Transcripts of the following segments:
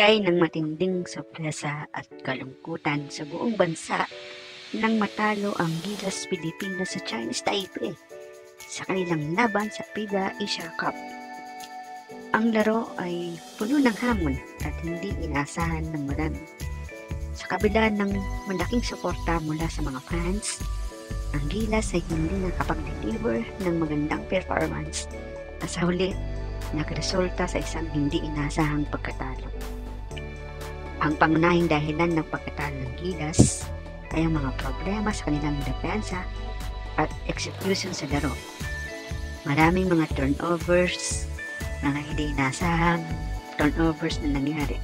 nagbigay ng matinding sorpresa at kalungkutan sa buong bansa nang matalo ang Gilas Pilipinas sa Chinese Taipei sa kanilang laban sa FIBA Asia Cup. Ang laro ay puno ng hamon at hindi inaasahan ng marami. Sa kabila ng malaking suporta mula sa mga fans, ang Gilas ay hindi nakapag-deliver ng magandang performance at sa huli nagresulta sa isang hindi inaasahang pagkatalo. Ang pangunahing dahilan ng pagkatalo ng Gilas ay ang mga problema sa kanilang depensa at execution sa laro. Maraming mga turnovers na hindi inaasahang turnovers na nangyari.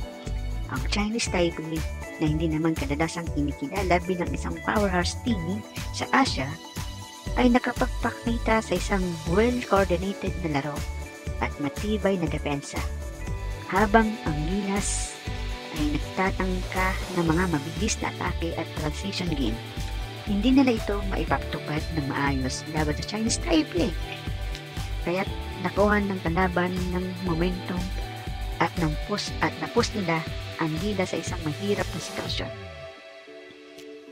Ang Chinese Taipei na hindi naman kadalasang kinikilala bilang isang powerhouse team sa Asia ay nakapagpakita sa isang well-coordinated na laro at matibay na depensa, habang ang Gilas ay nagtatangka ng mga mabilis na atake at transition game. Hindi nila ito maipatupad ng maayos laban sa Chinese Taipei, kaya't nakuha ng kalaban ng momentum at napus nila ang Gilas sa isang mahirap na sitwasyon.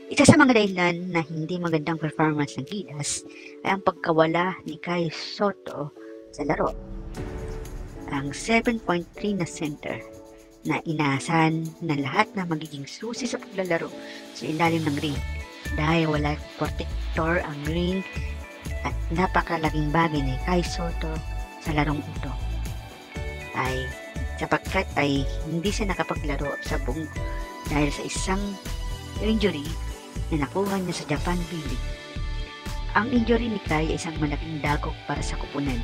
Isa sa mga dahilan na hindi magandang performance ng Gilas ay ang pagkawala ni Kai Sotto sa laro. Ang 7.3 na center na inaasahan na lahat na magiging susi sa paglalaro sa ilalim ng ring dahil wala protector ang ring at napakalaking bagay ni Kai Sotto sa larong ito ay sapagkat ay hindi siya nakapaglaro sa buong dahil sa isang injury na nakuha niya sa Japan B-League. Ang injury ni Kai ay isang malaking dagok para sa kupunan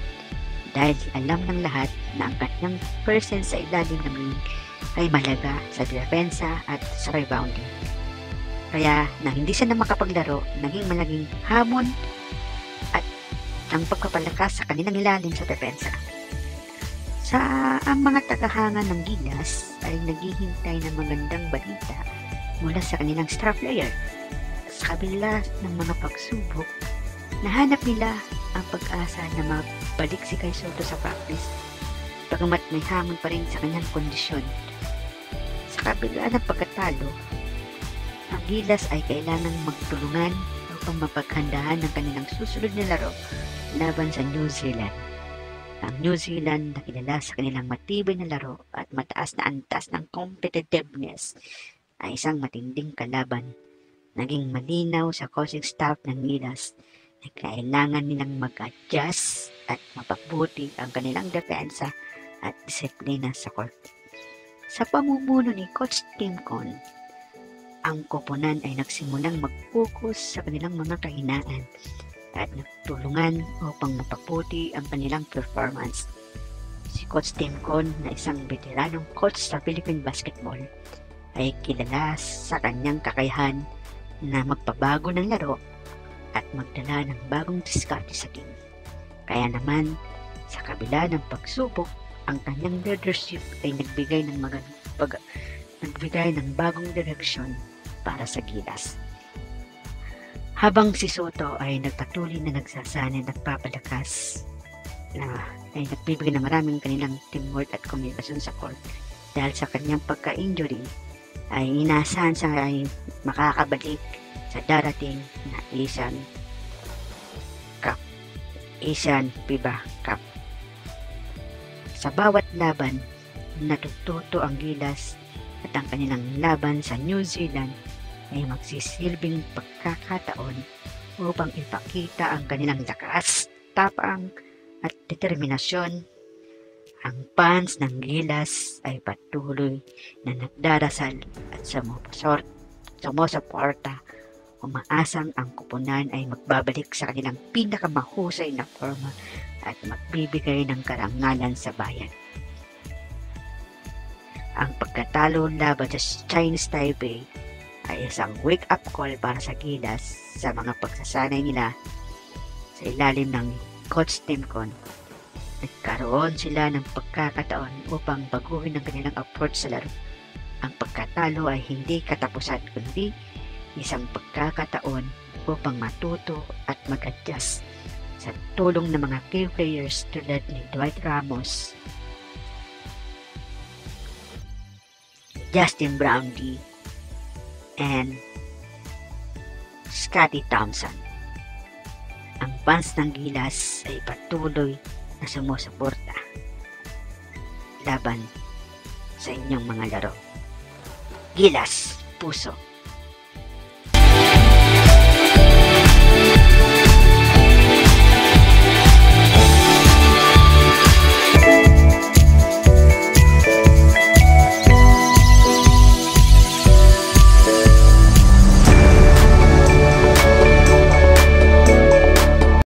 dahil alam ng lahat na ang kanyang presence sa ilalim ng ring ay mahalaga sa depensa at sa rebounding. Kaya na hindi siya na makapaglaro, naging malaking hamon at ang pagpapalakas sa kanilang ilalim sa depensa. Sa ang mga tagahanga ng Gilas ay naghihintay ng magandang balita mula sa kanilang star player. Sa kabila ng mga pagsubok, nahanap nila ang pag-asa na mabalik si Kai Sotto sa practice, bagamat may hamon pa rin sa kanyang kondisyon. Sa kabila ng pagkatalo, ang Gilas ay kailangang magtulungan upang mapaghandaan ng kanilang susunod na laro laban sa New Zealand. Ang New Zealand na kilala sa kanilang matibay na laro at mataas na antas ng competitiveness ay isang matinding kalaban. Naging malinaw sa coaching staff ng Gilas na kailangan nilang mag-adjust at mapabuti ang kanilang depensa at disiplina sa court. Sa pamumuno ni Coach Tim Con, ang koponan ay nagsimulang mag-focus sa kanilang mga kahinaan at nagtulungan upang mapabuti ang kanilang performance. Si Coach Tim Con na isang veteranong coach sa Philippine basketball ay kilala sa kanyang kakayahan na magpabago ng laro at magdala ng bagong diskarte sa team. Kaya naman, sa kabila ng pagsubok, ang kanyang leadership ay nagbigay ng bagong direksyon para sa Gilas. Habang si Sotto ay nagpatuloy na nagsasanay at nagpapalakas ay nagbibigay ng maraming kanilang teamwork at komunikasyon sa court. Dahil sa kanyang pagka-injury ay inaasahan siya ay makakabalik sa darating na Asian FIBA Cup. Sa bawat laban, natututo ang Gilas at ang kanilang laban sa New Zealand ay magsisilbing pagkakataon upang ipakita ang kanilang lakas, tapang at determinasyon. Ang fans ng Gilas ay patuloy na nagdarasal at sumusuporta. Umaasang ang kupunan ay magbabalik sa kanilang pinakamahusay na forma at magbibigay ng karangalan sa bayan. Ang pagkatalo laban sa Chinese Taipei ay isang wake-up call para sa Gilas sa mga pagsasanay nila sa ilalim ng Coach Tim Con. Nagkaroon sila ng pagkakataon upang baguhin ang kanilang approach sa laro. Ang pagkatalo ay hindi katapusan kundi isang pagkakataon upang matuto at mag-adjust sa tulong ng mga key players tulad ni Dwight Ramos, Justin Brownlee, and Scotty Thompson. Ang fans ng Gilas ay patuloy na sumusuporta laban sa inyong mga laro. Gilas, puso.